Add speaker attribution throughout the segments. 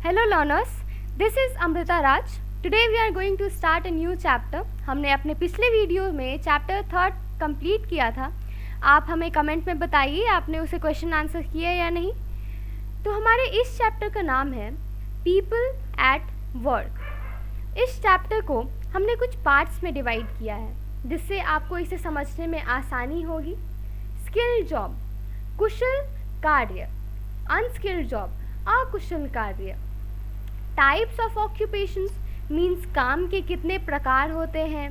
Speaker 1: Hello learners, this is Amrita Raj. Today we are going to start a new chapter. हमने अपने पिछले video में chapter 3 complete किया था. आप हमें कमेंट में बताइए आपने उसे क्वेश्चन आंसर किया या नहीं. तो हमारे इस चैप्टर का नाम है पीपल एट वर्क. इस चैप्टर को हमने कुछ पार्ट्स में डिवाइड किया है जिससे आपको इसे समझने में आसानी होगी. स्किल्ड जॉब, कुशल कार्य. अनस्किल्ड जॉब, अकुशल कार्य. टाइप्स ऑफ ऑक्यूपेशंस मीन्स काम के कितने प्रकार होते हैं.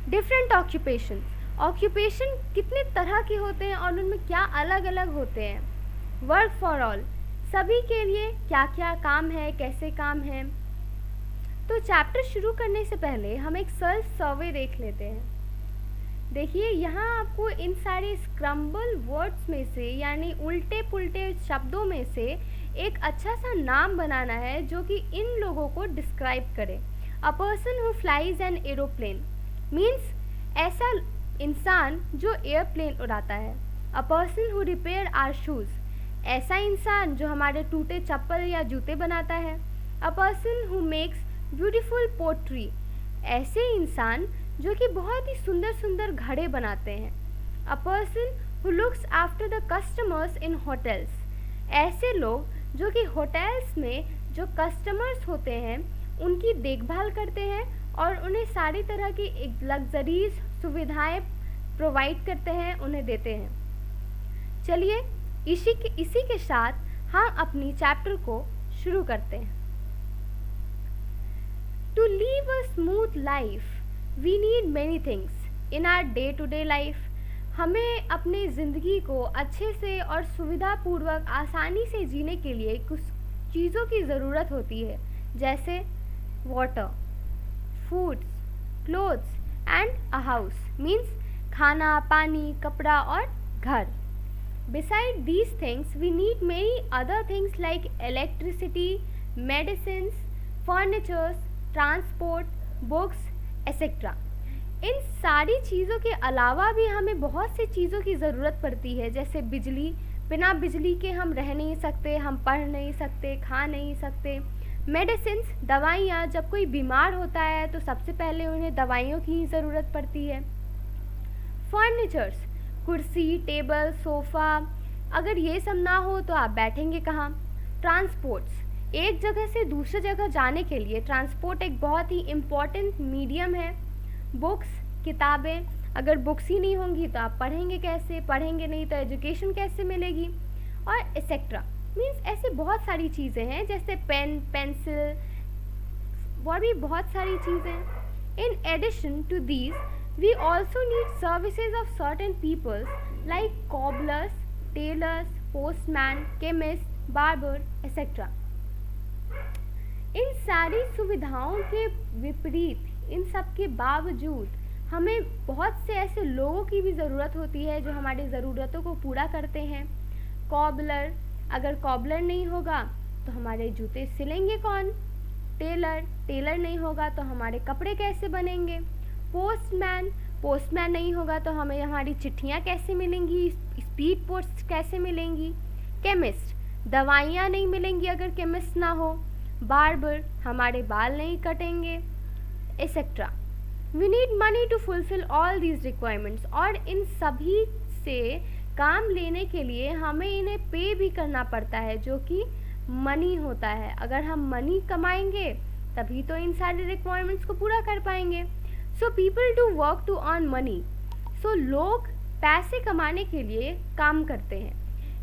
Speaker 1: डिफरेंट ऑक्यूपेशन, ऑक्यूपेशन कितने तरह के होते हैं और उनमें क्या अलग अलग होते हैं. वर्क फॉर ऑल, सभी के लिए क्या क्या काम है, कैसे काम है. तो चैप्टर शुरू करने से पहले हम एक सेल्फ सर्वे देख लेते हैं. देखिए यहाँ आपको इन सारे स्क्रम्बल वर्ड्स में से यानी उल्टे पुल्टे शब्दों में से एक अच्छा सा नाम बनाना है जो कि इन लोगों को डिस्क्राइब करे. A person who flies an aeroplane means ऐसा इंसान जो एयरप्लेन उड़ाता है. A person who repair our shoes, ऐसा इंसान जो हमारे टूटे चप्पल या जूते बनाता है. A person who makes beautiful pottery, ऐसे इंसान जो कि बहुत ही सुंदर सुंदर घड़े बनाते हैं. अ person who looks after the customers in hotels, ऐसे लोग जो कि होटल्स में जो कस्टमर्स होते हैं उनकी देखभाल करते हैं और उन्हें सारी तरह की लग्जरीज सुविधाएं प्रोवाइड करते हैं, उन्हें देते हैं. चलिए इसी के साथ हम अपनी चैप्टर को शुरू करते हैं. To live a smooth life we need many things in our day to day life. हमें अपनी ज़िंदगी को अच्छे से और सुविधापूर्वक आसानी से जीने के लिए कुछ चीज़ों की ज़रूरत होती है, जैसे water, foods, clothes and a house means खाना, पानी, कपड़ा और घर. Beside these things we need many other things like electricity, medicines, furnitures, transport, books etcetera. इन सारी चीज़ों के अलावा भी हमें बहुत सी चीज़ों की ज़रूरत पड़ती है, जैसे बिजली. बिना बिजली के हम रह नहीं सकते, हम पढ़ नहीं सकते, खा नहीं सकते. मेडिसिन्स, दवाइयाँ, जब कोई बीमार होता है तो सबसे पहले उन्हें दवाइयों की ही ज़रूरत पड़ती है. फर्नीचर्स, कुर्सी, टेबल, सोफ़ा, अगर ये सब ना हो तो आप बैठेंगे कहाँ. ट्रांसपोर्ट्स, एक जगह से दूसरी जगह जाने के लिए ट्रांसपोर्ट एक बहुत ही इम्पॉर्टेंट मीडियम है. बुक्स, किताबें, अगर बुक्स ही नहीं होंगी तो आप पढ़ेंगे कैसे, पढ़ेंगे नहीं तो एजुकेशन कैसे मिलेगी. और एक्सेट्रा मीन्स ऐसे बहुत सारी चीज़ें हैं जैसे पेन, पेंसिल और भी बहुत सारी चीज़ें. In addition to these we also need services of certain peoples like cobblers, tailors, postman, chemist, barber etcetera. इन सारी सुविधाओं के विपरीत, इन सब के बावजूद हमें बहुत से ऐसे लोगों की भी ज़रूरत होती है जो हमारी ज़रूरतों को पूरा करते हैं. कॉबलर, अगर कॉबलर नहीं होगा तो हमारे जूते सिलेंगे कौन. टेलर नहीं होगा तो हमारे कपड़े कैसे बनेंगे. पोस्टमैन, पोस्टमैन नहीं होगा तो हमें हमारी चिट्ठियाँ कैसे मिलेंगी, स्पीड पोस्ट कैसे मिलेंगी. केमिस्ट, दवाइयाँ नहीं मिलेंगी अगर केमिस्ट ना हो. बार्बर, हमारे बाल नहीं कटेंगे etcetera. We need money to fulfil all these requirements. और इन सभी से काम लेने के लिए हमें इन्हें पे भी करना पड़ता है जो कि मनी होता है. अगर हम मनी कमाएंगे तभी तो इन सारे रिक्वायरमेंट्स को पूरा कर पाएंगे. So people do work to earn money. So लोग पैसे कमाने के लिए काम करते हैं.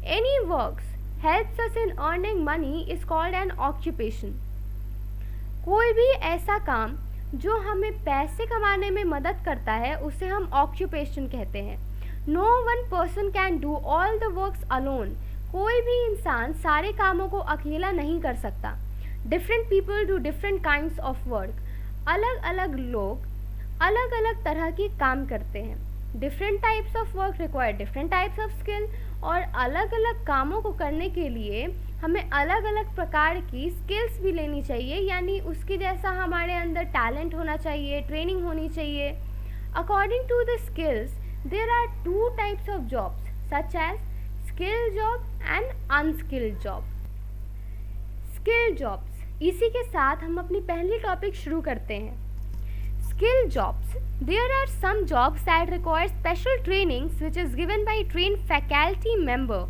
Speaker 1: Any works helps us in earning money is called an occupation. कोई भी ऐसा काम जो हमें पैसे कमाने में मदद करता है उसे हम ऑक्यूपेशन कहते हैं. No one person can do all the works alone. कोई भी इंसान सारे कामों को अकेला नहीं कर सकता. Different people do different kinds of work. अलग अलग लोग अलग अलग तरह के काम करते हैं. Different types of work require different types of skill. और अलग अलग कामों को करने के लिए हमें अलग अलग प्रकार की स्किल्स भी लेनी चाहिए, यानी उसके जैसा हमारे अंदर टैलेंट होना चाहिए, ट्रेनिंग होनी चाहिए. According to the skills there are 2 types of jobs such as skill job and unskilled job. Skill jobs, इसी के साथ हम अपनी पहली टॉपिक शुरू करते हैं। Skill jobs, there are some jobs that require special trainings which is given by trained faculty member,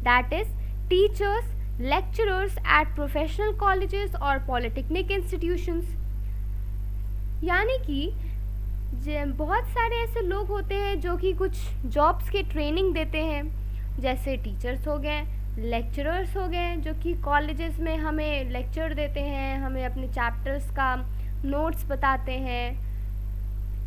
Speaker 1: that is teachers, lecturers at professional colleges or polytechnic institutions। यानी कि बहुत सारे ऐसे लोग होते हैं जो कि कुछ जॉब्स के ट्रेनिंग देते हैं, जैसे टीचर्स हो गए, लेक्चरर्स हो गए जो कि कॉलेजेस में हमें लेक्चर देते हैं, हमें अपने चैप्टर्स का नोट्स बताते हैं।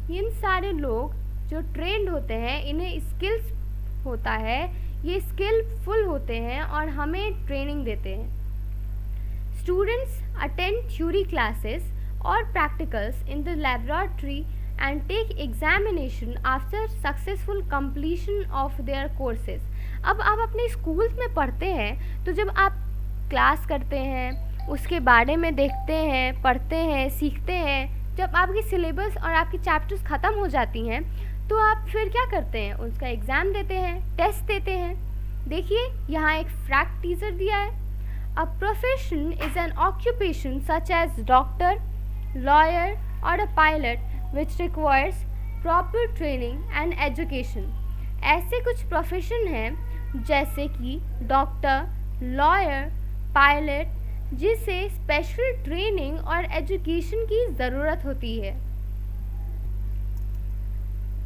Speaker 1: इन सारे लोग जो ट्रेंड होते हैं, इन्हें स्किल्स होता है, ये स्किलफुल होते हैं और हमें ट्रेनिंग देते हैं। स्टूडेंट्स अटेंड थ्योरी क्लासेस और practicals in the laboratory and take examination after successful completion of their courses. अब आप अपने स्कूल्स में पढ़ते हैं, तो जब आप क्लास करते हैं, उसके बारे में देखते हैं, पढ़ते हैं, सीखते हैं, जब आपकी सिलेबस और आपकी चैप्टर्स ख़त्म हो जाती हैं, तो आप फिर क्या करते हैं, उसका एग्ज़ाम देते हैं, टेस्ट देते हैं। देखिए यहाँ एक फैक्ट टीजर दिया है। A profession is an occupation such as doctor, lawyer और a pilot which requires proper training and education. ऐसे कुछ प्रोफेशन हैं जैसे कि डॉक्टर, लॉयर, पायलट, जिसे स्पेशल ट्रेनिंग और एजुकेशन की ज़रूरत होती है।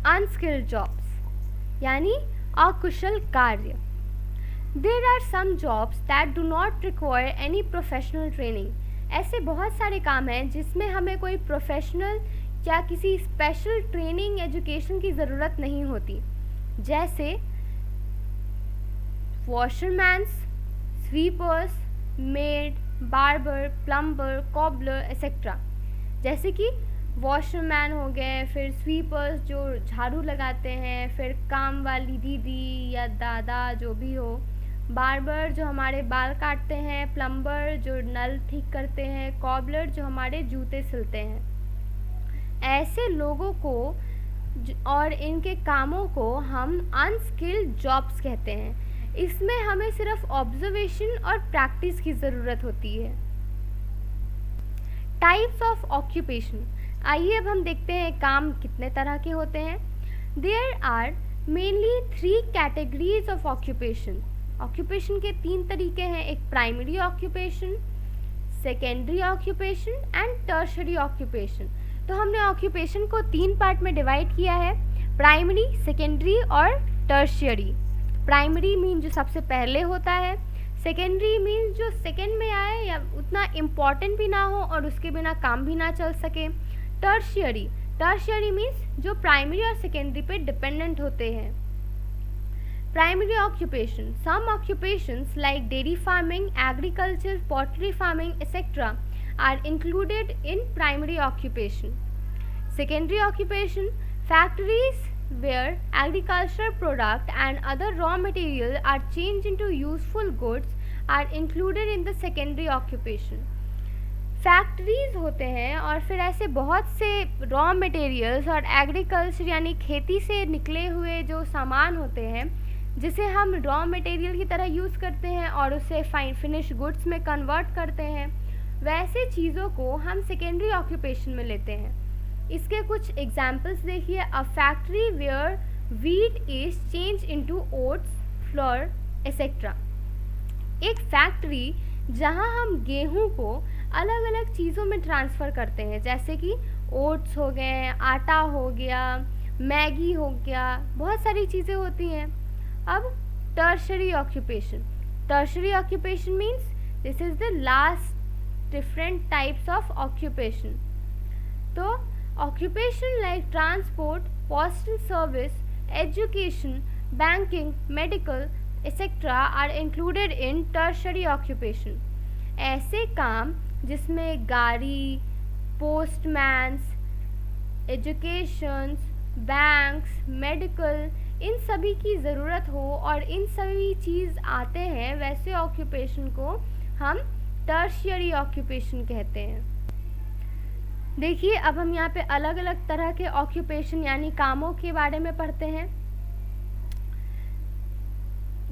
Speaker 1: अनस्किल्ड जॉब्स यानी अकुशल कार्य। There are some jobs that do not require any professional training. ऐसे बहुत सारे काम हैं जिसमें हमें कोई प्रोफेशनल या किसी स्पेशल ट्रेनिंग एजुकेशन की ज़रूरत नहीं होती, जैसे washermans, sweepers, maid, barber, plumber, cobbler etcetera. जैसे कि वॉशरमैन हो गए, फिर स्वीपर्स जो झाड़ू लगाते हैं, फिर काम वाली दीदी या दादा जो भी हो, बार्बर जो हमारे बाल काटते हैं, प्लम्बर जो नल ठीक करते हैं, कॉबलर जो हमारे जूते सिलते हैं। ऐसे लोगों को और इनके कामों को हम अनस्किल्ड जॉब्स कहते हैं। इसमें हमें सिर्फ ऑब्जर्वेशन और प्रैक्टिस की ज़रूरत होती है। टाइप्स ऑफ ऑक्यूपेशन, आइए अब हम देखते हैं काम कितने तरह के होते हैं। There are mainly 3 categories of occupation. Occupation के 3 तरीके हैं, एक primary occupation, secondary occupation and tertiary occupation. तो हमने ऑक्यूपेशन को 3 पार्ट में डिवाइड किया है, प्राइमरी, सेकेंडरी और टर्शियरी। प्राइमरी मीन जो सबसे पहले होता है, सेकेंडरी मीन जो सेकेंड में आए या उतना इम्पॉर्टेंट भी ना हो और उसके बिना काम भी ना चल सके। टर्शियरी मीन्स जो प्राइमरी और सेकेंडरी पे डिपेंडेंट होते हैं। Primary occupation, some occupations like dairy farming, agriculture, pottery farming etcetera are included in primary occupation. Secondary occupation, factories where agricultural product and other raw material are changed into useful goods are included in the secondary occupation। Factories होते हैं और फिर ऐसे बहुत से raw materials और agriculture यानी खेती से निकले हुए जो सामान होते हैं, जिसे हम रॉ मटेरियल की तरह यूज़ करते हैं और उसे फाइन फिनिश गुड्स में कन्वर्ट करते हैं, वैसे चीज़ों को हम सेकेंडरी ऑक्यूपेशन में लेते हैं। इसके कुछ एग्जाम्पल्स देखिए। A factory where wheat is change into oats, flour etcetera. एक फैक्ट्री जहां हम गेहूं को अलग अलग चीज़ों में ट्रांसफ़र करते हैं, जैसे कि ओट्स हो गए, आटा हो गया, मैगी हो गया, बहुत सारी चीज़ें होती हैं। अब tertiary occupation. Tertiary occupation means this is the last different types of occupation. तो occupation like transport, postal service, education, banking, medical, etc. are included in tertiary occupation। ऐसे काम जिसमें गाड़ी, पोस्टमैन्स, एजुकेशंस, बैंक्स, मेडिकल, इन सभी की ज़रूरत हो और इन सभी चीज़ आते हैं, वैसे ऑक्यूपेशन को हम टर्शियरी ऑक्यूपेशन कहते हैं। देखिए अब हम यहाँ पे अलग अलग तरह के ऑक्यूपेशन यानी कामों के बारे में पढ़ते हैं।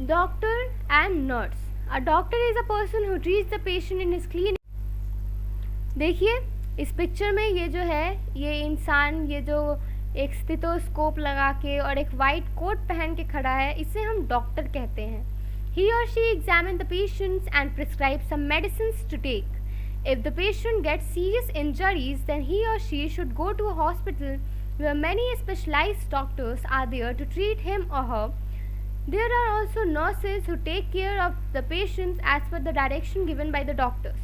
Speaker 1: Doctor and nurse. A doctor is a person who treats the patient in his clinic. देखिए इस पिक्चर में ये जो है, ये इंसान, ये जो एक स्टेथोस्कोप लगा के और एक वाइट कोट पहन के खड़ा है, इसे हम डॉक्टर कहते हैं. He or she examines the patients and prescribes some medicines to take. If the patient gets serious injuries, then he or she should go to a hospital where many specialized doctors are there to treat him or her. There are also nurses who take care of the patients as per the direction given by the doctors.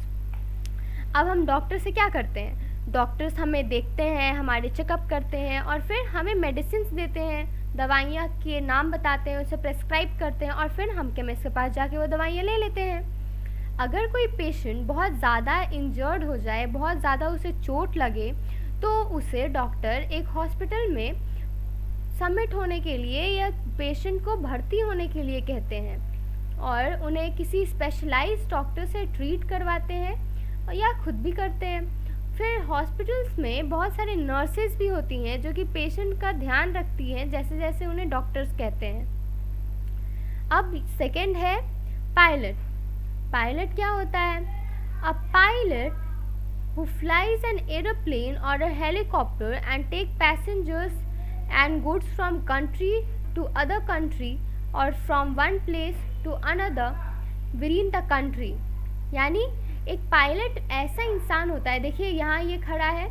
Speaker 1: अब हम doctor से क्या करते हैं? Doctors हमें देखते हैं, हमारे चेकअप करते हैं और फिर हमें मेडिसिन्स देते हैं, दवाइयाँ के नाम बताते हैं, उसे प्रेस्क्राइब करते हैं और फिर हम केमिस्ट के पास जाके वो दवाइयाँ ले लेते हैं. अगर कोई पेशेंट बहुत ज़्यादा इंजर्ड हो जाए, बहुत ज़्यादा उसे चोट लगे, तो उसे डॉक्टर एक हॉस्पिटल में सबमिट होने के लिए या पेशेंट को भर्ती होने के लिए कहते हैं और उन्हें किसी स्पेशलाइज्ड डॉक्टर से ट्रीट करवाते हैं या खुद भी करते हैं. फिर हॉस्पिटल्स में बहुत सारे नर्सेज भी होती हैं जो कि पेशेंट का ध्यान रखती हैं, जैसे जैसे उन्हें डॉक्टर्स कहते हैं. अब सेकंड है पायलट. पायलट क्या होता है? A pilot who flies an aeroplane or a helicopter and take passengers and goods from country to other country or from one place to another within the country. यानी एक pilot ऐसा इंसान होता है, देखिए यहाँ ये खड़ा है,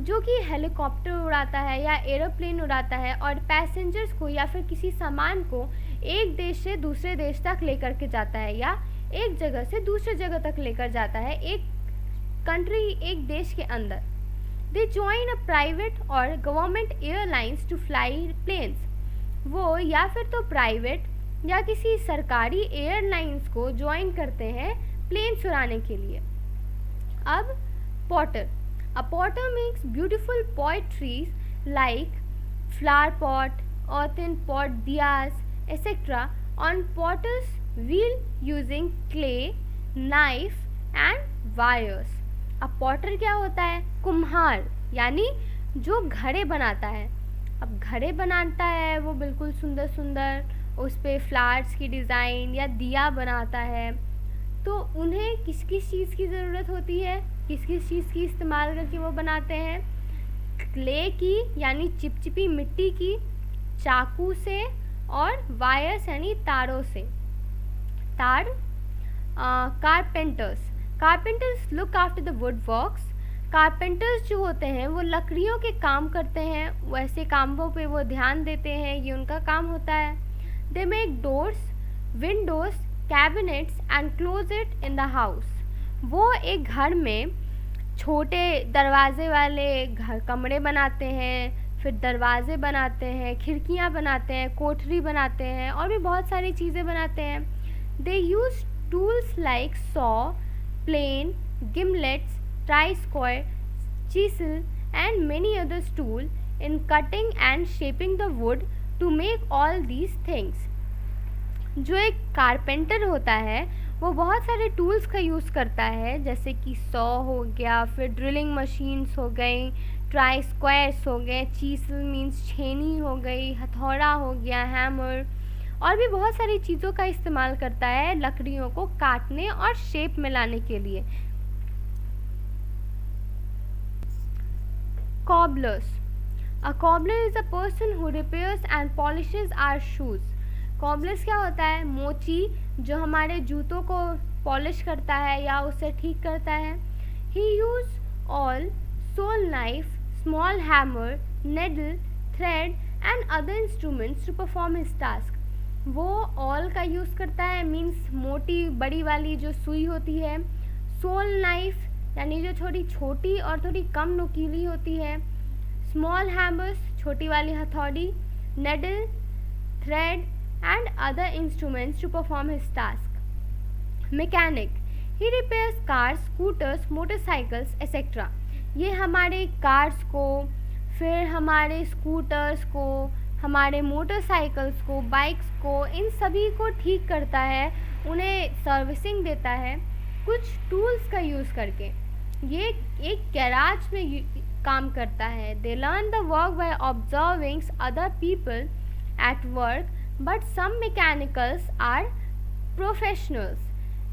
Speaker 1: जो कि हेलीकॉप्टर उड़ाता है या एरोप्लेन उड़ाता है और पैसेंजर्स को या फिर किसी सामान को एक देश से दूसरे देश तक लेकर के जाता है या एक जगह से दूसरे जगह तक लेकर जाता है, एक कंट्री, एक देश के अंदर. दे ज्वाइन अ प्राइवेट और government airlines to fly planes. वो या फिर तो प्राइवेट या किसी सरकारी एयरलाइंस को ज्वाइन करते हैं प्लेन्स उड़ाने के लिए. अब potter. A potter makes beautiful poetries like flower pot, earthen pot diyas, etc. on potter's wheel using clay, knife and wires. अब पॉटर क्या होता है? कुम्हार, यानी जो घड़े बनाता है. अब घड़े बनाता है वो बिल्कुल सुंदर सुंदर, उस पर फ्लावर्स की डिज़ाइन या दिया बनाता है. तो उन्हें किस किस चीज़ की ज़रूरत होती है, किस किस चीज़ की इस्तेमाल करके वो बनाते हैं? क्ले की यानी चिपचिपी मिट्टी की, चाकू से, और वायर्स यानी तारों से. तार. Carpenters look after the wood works. Carpenters जो होते हैं वो लकड़ियों के काम करते हैं, वैसे कामों पे वो ध्यान देते हैं, ये उनका काम होता है. They make doors, Windows, cabinets and closet in the house. वो एक घर में छोटे दरवाजे वाले कमरे बनाते हैं, फिर दरवाजे बनाते हैं, खिड़कियाँ बनाते हैं, कोठरी बनाते हैं और भी बहुत सारी चीज़ें बनाते हैं. They use tools like saw, plane, gimlets, try square, chisel and many other tools in cutting and shaping the wood to make all these things. जो एक कारपेंटर होता है वो बहुत सारे टूल्स का यूज़ करता है, जैसे कि सॉ हो गया, फिर ड्रिलिंग मशीन्स हो गई, ट्राई स्क्वायर्स हो गए, चीसल मीन्स छेनी हो गई, हथौड़ा हो गया, हैमर, और भी बहुत सारी चीज़ों का इस्तेमाल करता है लकड़ियों को काटने और शेप में लाने के लिए. Cobblers. A cobbler is a person who repairs and polishes our shoes. Cobblers क्या होता है? मोची, जो हमारे जूतों को पॉलिश करता है या उसे ठीक करता है. He use awl, sole knife, small hammer, needle, thread and other instruments to perform his task. वो ऑल का यूज़ करता है, मीन्स मोटी बड़ी वाली जो सुई होती है. सोल नाइफ यानी जो थोड़ी छोटी और थोड़ी कम नुकीली होती है. स्मॉल हैमर्स छोटी वाली हथौड़ी. Needle, thread and other instruments to perform his task. Mechanic. He repairs cars, scooters, motorcycles etcetera. ये हमारे कार्स को, फिर हमारे स्कूटर्स को, हमारे मोटरसाइकिल्स को, बाइक्स को, इन सभी को ठीक करता है, उन्हें सर्विसिंग देता है कुछ टूल्स का यूज़ करके. ये एक गैराज में काम करता है. They learn the work by observing other people at work, but some mechanicals are professionals.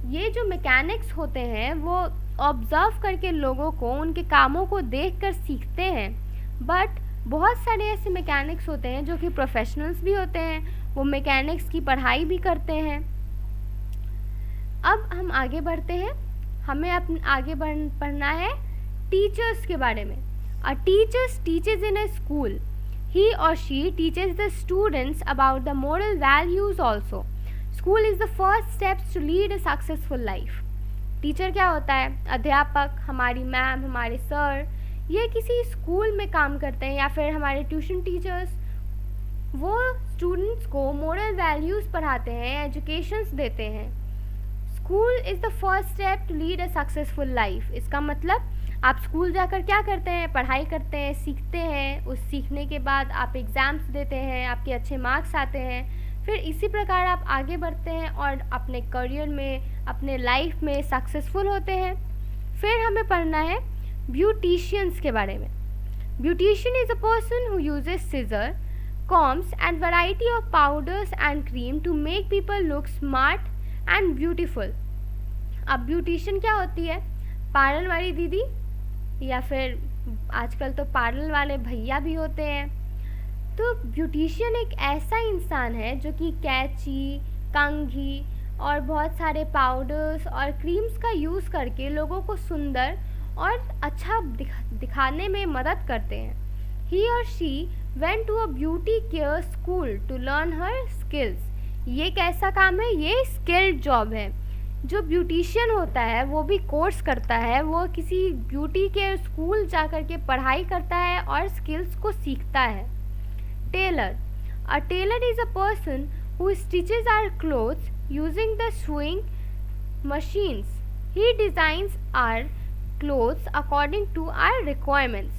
Speaker 1: ये जो मैकेनिक्स होते हैं वो ऑब्ज़र्व करके लोगों को उनके कामों को देखकर सीखते हैं। बट बहुत सारे ऐसे मैकेनिक्स होते हैं जो कि प्रोफेशनल्स भी होते हैं, वो मैकेनिक्स की पढ़ाई भी करते हैं। अब हम आगे बढ़ते हैं, हमें आगे पढ़ना है टीचर्स के बारे में। A teachers teaches in a school, he और she teaches the students about the moral values also. School is the first steps to lead a successful life. Teacher क्या होता है? अध्यापक, हमारी मैम, हमारे सर, ये किसी स्कूल में काम करते हैं, या फिर हमारे ट्यूशन टीचर्स, वो स्टूडेंट्स को मोरल वैल्यूज़ पढ़ाते हैं, एजुकेशंस देते हैं। School is the first step to lead a successful life. इसका मतलब आप स्कूल जाकर क्या करते हैं? पढ़ाई करते हैं, सीखते हैं। उस सीखने के बाद आप एग्ज़ाम्स देते हैं, आपके अच्छे मार्क्स आते हैं, फिर इसी प्रकार आप आगे बढ़ते हैं और अपने करियर में, अपने लाइफ में सक्सेसफुल होते हैं। फिर हमें पढ़ना है ब्यूटिशियंस के बारे में। Beautician is a person who uses scissor, combs and variety of powders and cream to make people look smart and beautiful. अब ब्यूटिशियन क्या होती है? पार्लर वाली दीदी, या फिर आजकल तो पार्लर वाले भैया भी होते हैं। तो ब्यूटिशियन एक ऐसा इंसान है जो कि कैंची, कंघी और बहुत सारे पाउडर्स और क्रीम्स का यूज़ करके लोगों को सुंदर और अच्छा दिखाने में मदद करते हैं। ही और she went to a beauty care school to learn her skills. ये कैसा काम है? ये स्किल्ड जॉब है। जो ब्यूटिशियन होता है वो भी कोर्स करता है, वो किसी ब्यूटी के स्कूल जा कर के पढ़ाई करता है और स्किल्स को सीखता है। Tailor, a tailor is a person who stitches our clothes using the sewing machines. He designs our clothes according to our requirements.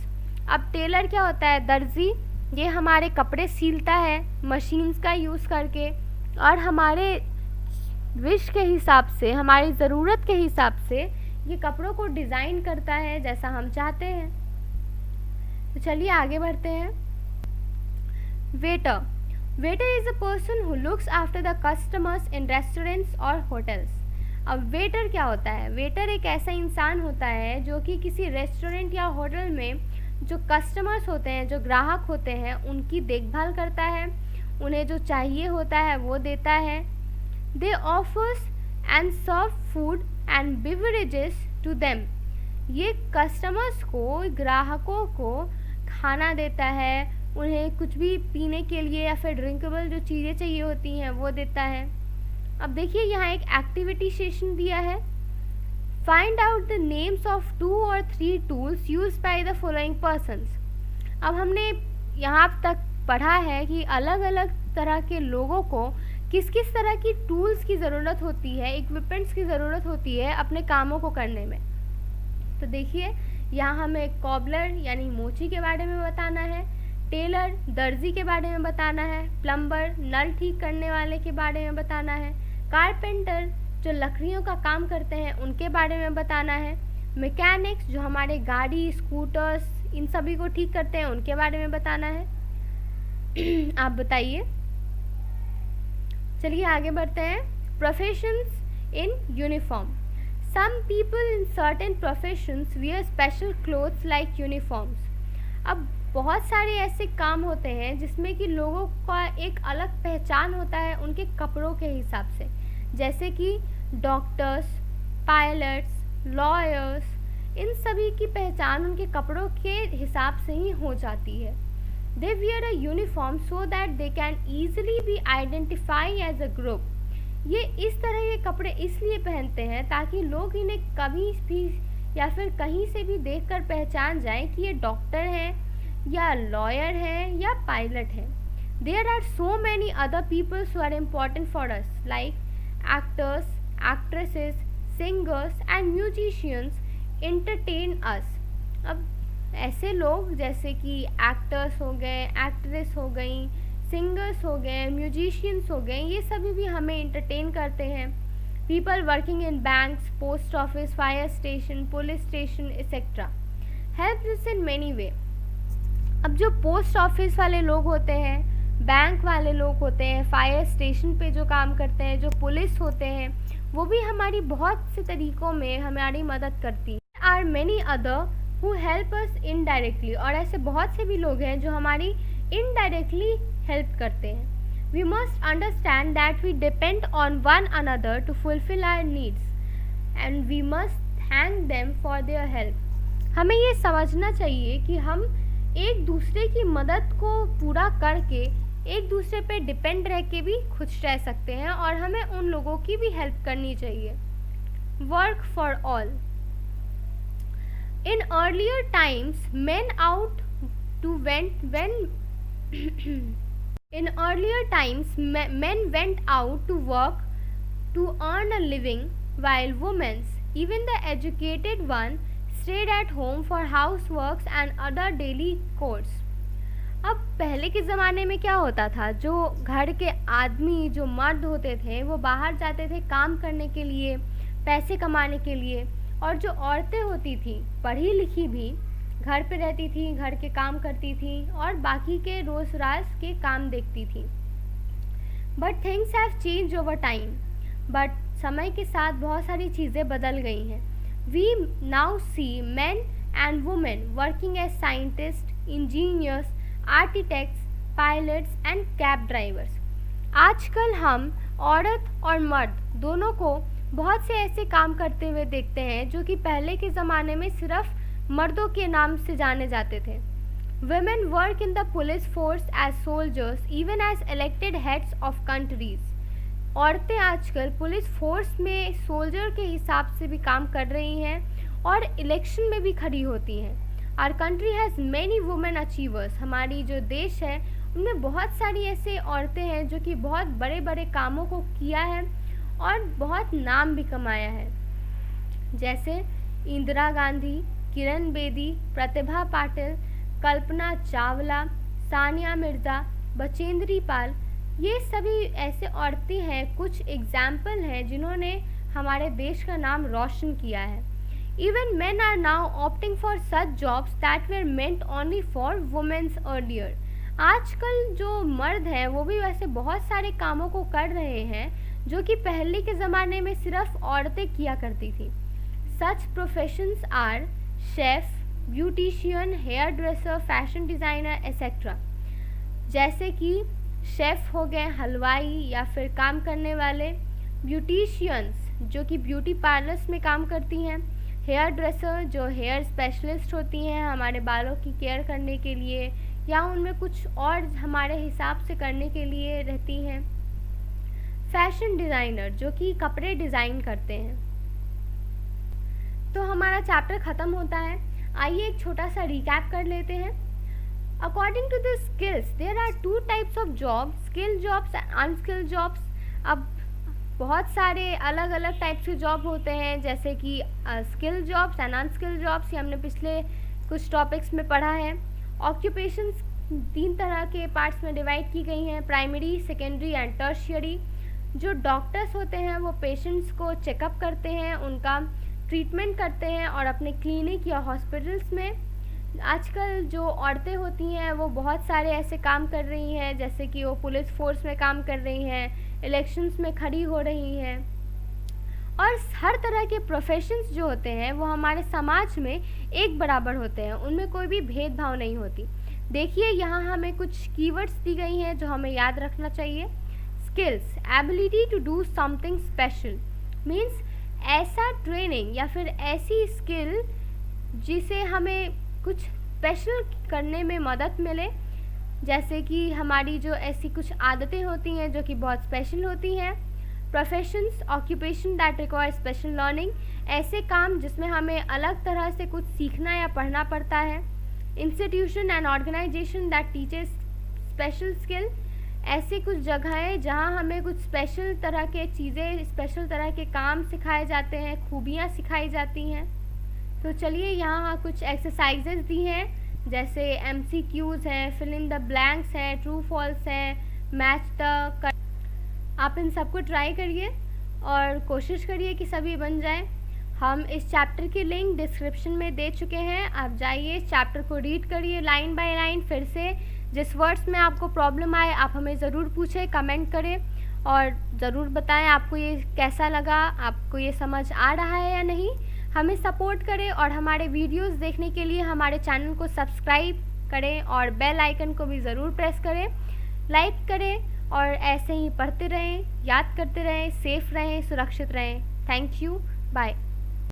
Speaker 1: अब टेलर क्या होता है? दर्जी, ये हमारे कपड़े सीलता है मशीन्स का यूज़ करके और हमारे विश के हिसाब से, हमारी ज़रूरत के हिसाब से ये कपड़ों को डिज़ाइन करता है जैसा हम चाहते हैं। तो चलिए आगे बढ़ते हैं। Waiter, waiter is a person who looks after the customers in restaurants और होटल्स। अब वेटर क्या होता है? वेटर एक ऐसा इंसान होता है जो कि किसी रेस्टोरेंट या होटल में जो कस्टमर्स होते हैं, जो ग्राहक होते हैं, उनकी देखभाल करता है, उन्हें जो चाहिए होता है वो देता है। They offers and serve food and beverages to them. ये कस्टमर्स को, ग्राहकों को खाना देता है, उन्हें कुछ भी पीने के लिए या फिर ड्रिंकेबल जो चीज़ें चाहिए होती हैं वो देता है। अब देखिए यहाँ एक एक्टिविटी सेशन दिया है। Find out the names of 2 or 3 tools used by the following persons. अब हमने यहाँ तक पढ़ा है कि अलग अलग तरह के लोगों को किस किस तरह की टूल्स की ज़रूरत होती है, इक्विपमेंट्स की ज़रूरत होती है अपने कामों को करने में। तो देखिए यहाँ हमें कॉबलर यानी मोची के बारे में बताना है, टेलर दर्जी के बारे में बताना है, प्लम्बर नल ठीक करने वाले के बारे में बताना है, कारपेंटर जो लकड़ियों का काम करते हैं उनके बारे में बताना है, मैकेनिक्स जो हमारे गाड़ी, स्कूटर्स इन सभी को ठीक करते हैं उनके बारे में बताना है। आप बताइए। चलिए आगे बढ़ते हैं। Professions in uniform. Some people in certain professions wear special clothes like uniforms. अब बहुत सारे ऐसे काम होते हैं जिसमें कि लोगों का एक अलग पहचान होता है उनके कपड़ों के हिसाब से, जैसे कि डॉक्टर्स, पायलट्स, लॉयर्स, इन सभी की पहचान उनके कपड़ों के हिसाब से ही हो जाती है। They wear a uniform so that they can easily be identify as a group. ये इस तरह के कपड़े इसलिए पहनते हैं ताकि लोग इन्हें कभी भी या फिर कहीं से भी देखकर पहचान जाएं कि ये डॉक्टर हैं या लॉयर है या पायलट है। There are so many other peoples who are important for us like actors, actresses, singers and musicians entertain us. अब ऐसे लोग जैसे कि एक्टर्स हो गए, एक्ट्रेस हो गई, सिंगर्स हो गए, म्यूजिशियंस हो गए, ये सभी भी हमें एंटरटेन करते हैं। People working in banks, post office, fire station, police station etcetera help this in many way. अब जो पोस्ट ऑफिस वाले लोग होते हैं, बैंक वाले लोग होते हैं, फायर स्टेशन पे जो काम करते हैं, जो पुलिस होते हैं, वो भी हमारी बहुत से तरीक़ों में हमारी मदद करती है। Are many other who help us indirectly, और ऐसे बहुत से भी लोग हैं जो हमारी इनडायरेक्टली हेल्प करते हैं। We must understand that we depend on one another to fulfil our needs and we must thank them for their help. हमें ये समझना चाहिए कि हम एक दूसरे की मदद को पूरा करके एक दूसरे पे डिपेंड रह के भी खुश रह सकते हैं, और हमें उन लोगों की भी हेल्प करनी चाहिए। Work for all. In earlier times men out to went when in earlier times men went out to work to earn a living, while women, even the educated one, stayed at home for houseworks and other daily chores. अब पहले के ज़माने में क्या होता था, जो घर के आदमी, जो मर्द होते थे, वो बाहर जाते थे काम करने के लिए, पैसे कमाने के लिए, और जो औरतें होती थी पढ़ी लिखी भी, घर पे रहती थी, घर के काम करती थी और बाकी के रोज़-राज़ के काम देखती थी। But things have change over time, but समय के साथ बहुत सारी चीज़ें बदल गई हैं। We now see men and women working as scientists, engineers, architects, pilots and cab drivers. आजकल हम औरत और मर्द दोनों को बहुत से ऐसे काम करते हुए देखते हैं जो कि पहले के ज़माने में सिर्फ मर्दों के नाम से जाने जाते थे। Women work in the police force as soldiers, even as elected heads of countries. औरतें आजकल पुलिस फोर्स में सोल्जर के हिसाब से भी काम कर रही हैं और इलेक्शन में भी खड़ी होती हैं। Our country has many women achievers. हमारी जो देश है उनमें बहुत सारी ऐसे औरतें हैं जो कि बहुत बड़े बड़े कामों को किया है और बहुत नाम भी कमाया है, जैसे इंदिरा गांधी, किरण बेदी, प्रतिभा पाटिल, कल्पना चावला, सानिया मिर्ज़ा, बचेंद्री पाल, ये सभी ऐसे औरतें हैं, कुछ एग्जाम्पल हैं जिन्होंने हमारे देश का नाम रोशन किया है। Even men are now opting for such jobs that were meant only for women earlier. आजकल जो मर्द हैं वो भी वैसे बहुत सारे कामों को कर रहे हैं जो कि पहले के ज़माने में सिर्फ औरतें किया करती थी। Such professions are chef, beautician, hair dresser, fashion designer etcetera. जैसे कि शेफ़ हो गए, हलवाई या फिर काम करने वाले, ब्यूटिशियंस जो कि ब्यूटी पार्लर्स में काम करती हैं, हेयर ड्रेसर जो हेयर स्पेशलिस्ट होती हैं हमारे बालों की केयर करने के लिए या उनमें कुछ और हमारे हिसाब से करने के लिए रहती हैं, फैशन डिज़ाइनर जो कि कपड़े डिज़ाइन करते हैं। तो हमारा चैप्टर ख़त्म होता है। आइए एक छोटा सा रिकैप कर लेते हैं। According to the skills there are two types of job, skill jobs and unskill jobs. अब बहुत सारे अलग अलग टाइप्स के जॉब होते हैं, जैसे कि skill jobs and unskill jobs, ये हमने पिछले कुछ टॉपिक्स में पढ़ा है। ऑक्यूपेशंस 3 तरह के पार्ट्स में डिवाइड की गई हैं, प्राइमरी, सेकेंडरी एंड टर्शियरी। जो डॉक्टर्स होते हैं वो पेशेंट्स को चेकअप करते हैं, उनका ट्रीटमेंट करते हैं और अपने क्लिनिक या हॉस्पिटल्स में। आजकल जो औरतें होती हैं वो बहुत सारे ऐसे काम कर रही हैं, जैसे कि वो पुलिस फोर्स में काम कर रही हैं, इलेक्शंस में खड़ी हो रही हैं, और हर तरह के प्रोफेशंस जो होते हैं वो हमारे समाज में एक बराबर होते हैं, उनमें कोई भी भेदभाव नहीं होती। देखिए यहाँ हमें कुछ कीवर्ड्स दी गई हैं जो हमें याद रखना चाहिए। Skills, ability to do something special, means ऐसा ट्रेनिंग या फिर ऐसी स्किल जिसे हमें कुछ स्पेशल करने में मदद मिले, जैसे कि हमारी जो ऐसी कुछ आदतें होती हैं जो कि बहुत स्पेशल होती हैं। Professions, occupation that require special learning, ऐसे काम जिसमें हमें अलग तरह से कुछ सीखना या पढ़ना पड़ता है। Institution and organisation that teaches special skill, ऐसे कुछ जगहें जहाँ हमें कुछ स्पेशल तरह के चीज़ें, स्पेशल तरह के काम सिखाए जाते हैं, खूबियाँ सिखाई जाती हैं। तो चलिए यहाँ कुछ एक्सरसाइजेज दी हैं, जैसे MCQs हैं, फिल इन द ब्लैंक्स हैं, ट्रू फॉल्स हैं, मैच द। आप इन सबको ट्राई करिए और कोशिश करिए कि सभी बन जाए। हम इस चैप्टर की लिंक डिस्क्रिप्शन में दे चुके हैं, आप जाइए इस चैप्टर को रीड करिए लाइन बाय लाइन फिर से, जिस वर्ड्स में आपको प्रॉब्लम आए आप हमें ज़रूर पूछें, कमेंट करें और ज़रूर बताएं आपको ये कैसा लगा, आपको ये समझ आ रहा है या नहीं। हमें सपोर्ट करें और हमारे वीडियोस देखने के लिए हमारे चैनल को सब्सक्राइब करें और बेल आइकन को भी ज़रूर प्रेस करें, लाइक करें और ऐसे ही पढ़ते रहें, याद करते रहें, सेफ रहें, सुरक्षित रहें। Thank you, bye.